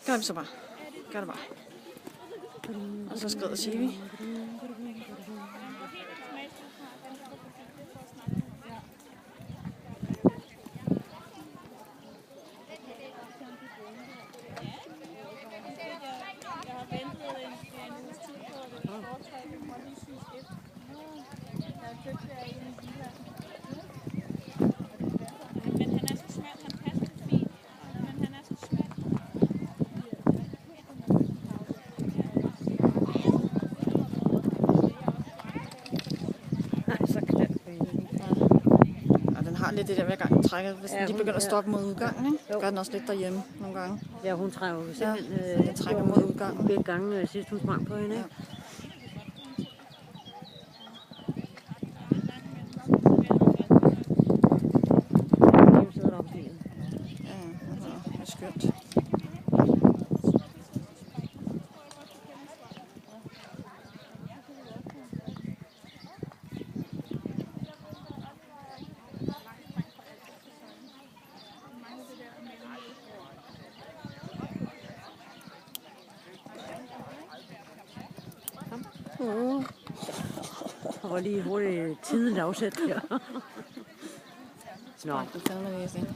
Gør det så bare. Gør det bare. Og så skrider Sivi. Har lidt det der hver gang den trækker. Hvis de begynder at stoppe mod udgangen, ikke? Gør den også lidt derhjemme nogle gange. Ja, hun trækker jo simpelthen. Den trækker mod udgangen. Begge gange sidst hun sprang på hende, ikke? Hun sidder deroppe i bilen. Ja, det er skønt. Og lige hurtigt tidligt afsæt her. Nå, det fandme lige